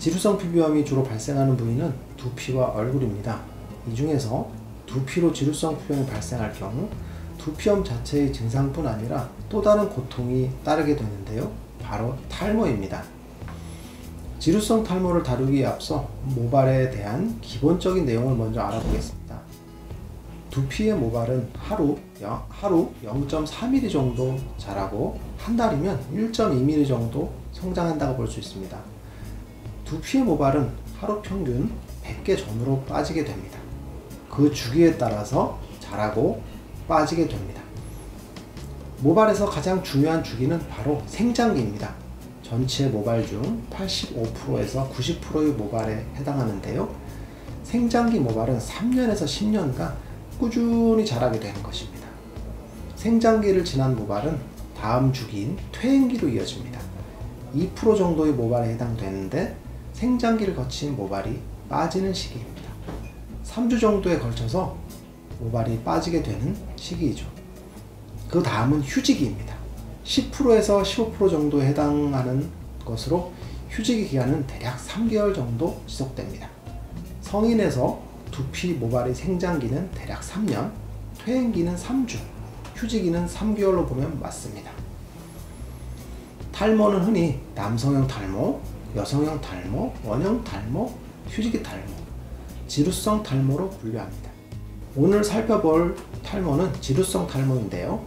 지루성 피부염이 주로 발생하는 부위는 두피와 얼굴입니다. 이 중에서 두피로 지루성 피부염이 발생할 경우 두피염 자체의 증상뿐 아니라 또 다른 고통이 따르게 되는데요. 바로 탈모입니다. 지루성 탈모를 다루기에 앞서 모발에 대한 기본적인 내용을 먼저 알아보겠습니다. 두피의 모발은 하루 0.3mm 정도 자라고 한 달이면 1.2mm 정도 성장한다고 볼 수 있습니다. 두피의 모발은 하루 평균 100개 전후로 빠지게 됩니다. 그 주기에 따라서 자라고 빠지게 됩니다. 모발에서 가장 중요한 주기는 바로 생장기입니다. 전체 모발 중 85%에서 90%의 모발에 해당하는데요. 생장기 모발은 3년에서 10년간 꾸준히 자라게 되는 것입니다. 생장기를 지난 모발은 다음 주기인 퇴행기로 이어집니다. 2% 정도의 모발에 해당되는데 생장기를 거친 모발이 빠지는 시기입니다. 3주 정도에 걸쳐서 모발이 빠지게 되는 시기이죠. 그 다음은 휴지기입니다. 10%에서 15% 정도에 해당하는 것으로 휴지기 기간은 대략 3개월 정도 지속됩니다. 성인에서 두피 모발의 생장기는 대략 3년, 퇴행기는 3주, 휴지기는 3개월로 보면 맞습니다. 탈모는 흔히 남성형 탈모, 여성형 탈모, 원형 탈모, 휴지기 탈모, 지루성 탈모로 분류합니다. 오늘 살펴볼 탈모는 지루성 탈모인데요.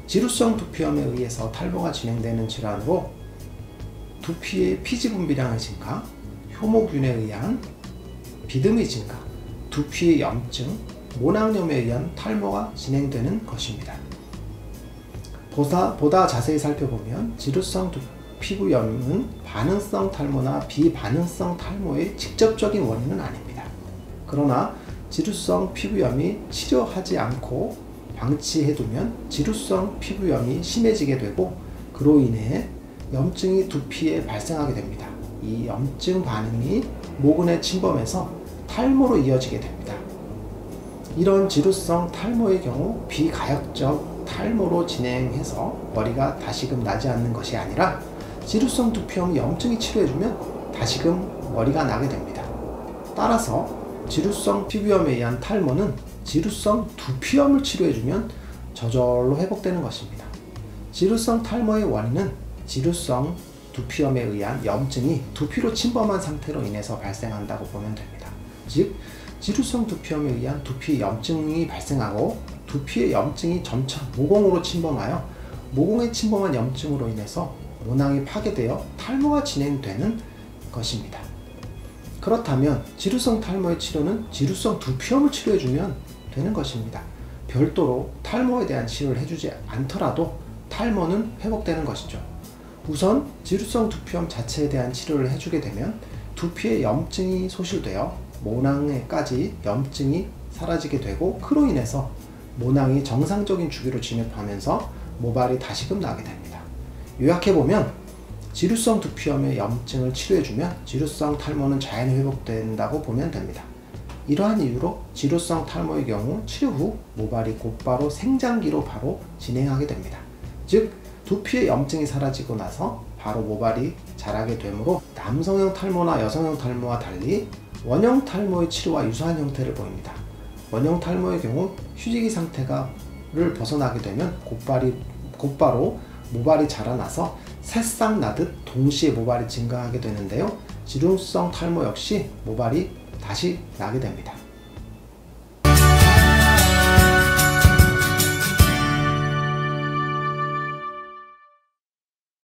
지루성 두피염에 의해서 탈모가 진행되는 질환으로 두피의 피지 분비량의 증가, 효모균에 의한 비듬의 증가, 두피의 염증, 모낭염에 의한 탈모가 진행되는 것입니다. 보다 자세히 살펴보면 지루성 피부염은 반응성 탈모나 비반응성 탈모의 직접적인 원인은 아닙니다. 그러나 지루성 피부염이 치료하지 않고 방치해두면 지루성 피부염이 심해지게 되고 그로 인해 염증이 두피에 발생하게 됩니다. 이 염증 반응이 모근에 침범해서 탈모로 이어지게 됩니다. 이런 지루성 탈모의 경우 비가역적 탈모로 진행해서 머리가 다시금 나지 않는 것이 아니라 지루성 두피염 염증이 치료해주면 다시금 머리가 나게 됩니다. 따라서 지루성 피부염에 의한 탈모는 지루성 두피염을 치료해주면 저절로 회복되는 것입니다. 지루성 탈모의 원인은 지루성 두피염에 의한 염증이 두피로 침범한 상태로 인해서 발생한다고 보면 됩니다. 즉, 지루성 두피염에 의한 두피 염증이 발생하고 두피의 염증이 점차 모공으로 침범하여 모공에 침범한 염증으로 인해서 모낭이 파괴되어 탈모가 진행되는 것입니다. 그렇다면 지루성 탈모의 치료는 지루성 두피염을 치료해주면 되는 것입니다. 별도로 탈모에 대한 치료를 해주지 않더라도 탈모는 회복되는 것이죠. 우선 지루성 두피염 자체에 대한 치료를 해주게 되면 두피의 염증이 소실되어 모낭에까지 염증이 사라지게 되고 그로 인해서 모낭이 정상적인 주기로 진입하면서 모발이 다시금 나게 됩니다. 요약해보면 지루성 두피염의 염증을 치료해주면 지루성 탈모는 자연히 회복된다고 보면 됩니다. 이러한 이유로 지루성 탈모의 경우 치료 후 모발이 곧바로 생장기로 바로 진행하게 됩니다. 즉, 두피의 염증이 사라지고 나서 바로 모발이 자라게 되므로 남성형 탈모나 여성형 탈모와 달리 원형 탈모의 치료와 유사한 형태를 보입니다. 원형 탈모의 경우 휴지기 상태를 벗어나게 되면 곧바로 모발이 자라나서 새싹 나듯 동시에 모발이 증가하게 되는데요. 지루성 탈모 역시 모발이 다시 나게 됩니다.